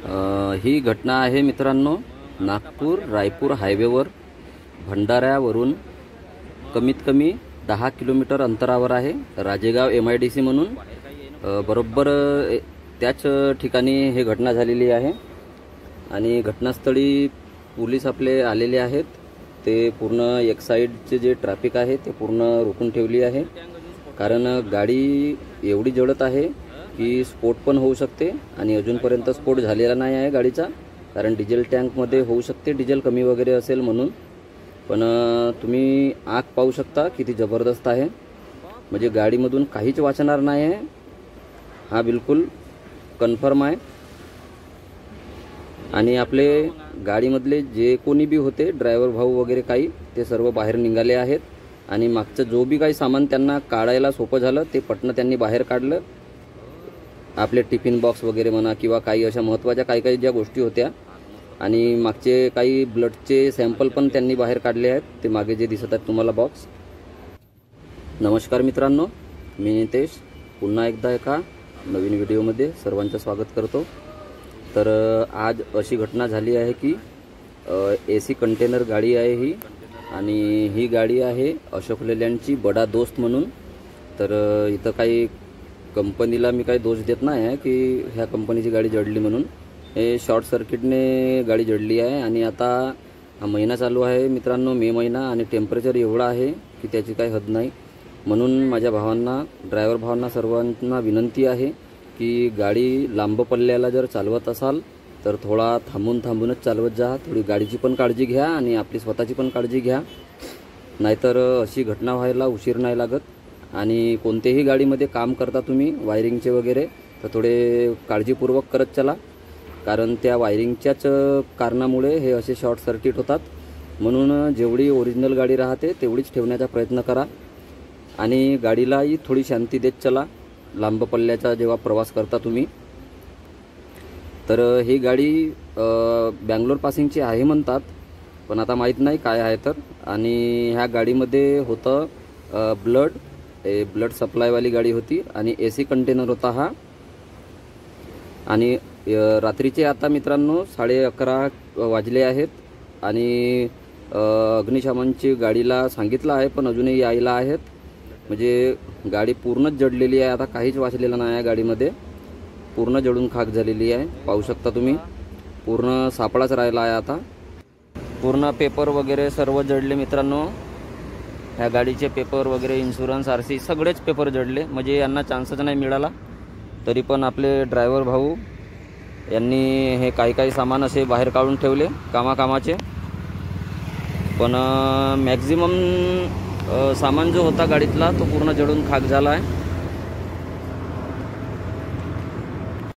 ही घटना आहे मित्रांनो, नागपूर रायपूर हायवेवर भंडाऱ्यावरून कमीत कमी 10 किलोमीटर अंतरावर आहे राजेगाव MIDC म्हणून। बरोबर त्याच ठिकाणी हे घटना झालेली आहे आणि घटनास्थळी पोलीस आपले आलेले आहेत। ते पूर्ण एक साइडचे जे ट्रॅफिक आहे ते पूर्ण रोखून ठेवली आहे, कारण गाडी एवढी जळत आहे की स्फोट पण होऊ शकते आणि अजूनपर्यंत स्फोट झालेला नाही आहे गाडीचा, कारण डिझेल टँकमध्ये होऊ शकते, डिझेल कमी वगैरे असेल म्हणून। पण तुम्ही आग पाहू शकता किती जबरदस्त आहे, म्हणजे गाडीमधून काहीच वाचणार नाही आहे, हा बिलकुल कन्फर्म आहे। आणि आपले गाडीमधले जे कोणी बी होते ड्रायव्हर भाऊ वगैरे काही, ते सर्व बाहेर निघाले आहेत आणि मागचं जो बी काही सामान त्यांना काढायला सोपं झालं ते पटकन त्यांनी बाहेर काढलं। आपले टिफिन बॉक्स वगैरे म्हणा किंवा काही अशा महत्त्वाच्या काही ज्या गोष्टी होत्या, आणि मागचे काही ब्लडचे सॅम्पल पण त्यांनी बाहेर काढले आहेत, ते मागे जे दिसत आहेत तुम्हाला बॉक्स। नमस्कार मित्रांनो, मी नितेश पुन्हा एकदा एका नवीन व्हिडिओमध्ये सर्वांचं स्वागत करतो। तर आज अशी घटना झाली आहे की AC कंटेनर गाडी आहे ही, आणि ही गाडी आहे अशोक लेलँडची बडा दोस्त म्हणून। तर इथं काही कंपनीला मी काही दोष देत नाही आहे की ह्या कंपनीची गाडी जळली म्हणून, हे शॉर्ट सर्किटने गाडी जळली आहे। आणि आता हा महिना चालू आहे मित्रांनो, मे महिना, आणि टेम्परेचर एवढं आहे की त्याची काही हद नाही। म्हणून माझ्या भावांना, ड्रायव्हर भावांना सर्वांना विनंती आहे की गाडी लांब पल्ल्याला जर चालवत असाल तर थोडा थांबूनच चालवत जा, थोडी गाडीची पण काळजी घ्या आणि आपली स्वतःची पण काळजी घ्या, नाहीतर अशी घटना व्हायला उशीर नाही लागत। आणि कोणत्याही गाडीमध्ये काम करता तुम्ही वायरिंगचे वगैरे, तर थोडे काळजीपूर्वक करत चला, कारण त्या वायरिंगच्याच कारणामुळे हे असे शॉर्ट सर्किट होतात। म्हणून जेवढी ओरिजिनल गाडी राहते तेवढीच ठेवण्याचा प्रयत्न करा आणि गाडीलाही थोडी शांती देत चला लांब पल्ल्याचा जेव्हा प्रवास करता तुम्ही। तर ही गाडी बँगलोर पासिंगची आहे म्हणतात, पण आता माहीत नाही काय आहे तर। आणि ह्या गाडीमध्ये होतं ब्लड सप्लायवाली गाडी होती आणि AC कंटेनर होता हा। आणि रात्रीचे आता मित्रांनो 11:30 वाजले आहेत आणि अग्निशमनची गाडीला सांगितलं आहे पण अजूनही यायला आहेत, म्हणजे गाडी पूर्णच जळलेली आहे, आता काहीच वाचलेलं नाही आहे गाडीमध्ये, पूर्ण जळून खाक झालेली आहे, पाहू शकता तुम्ही, पूर्ण सापळाच राहिला आहे आता। पूर्ण पेपर वगैरे सर्व जळले मित्रांनो, ह्या गाडीचे पेपर वगैरे, इन्शुरन्स, RC सगळेच पेपर जळले, म्हणजे यांना चान्सच नाही मिळाला। तरी पण आपले ड्रायव्हर भाऊ यांनी हे काही सामान असे बाहेर काढून ठेवले कामाचे, पण मॅक्झिमम सामान जो होता गाडीतला तो पूर्ण जळून खाक झाला आहे।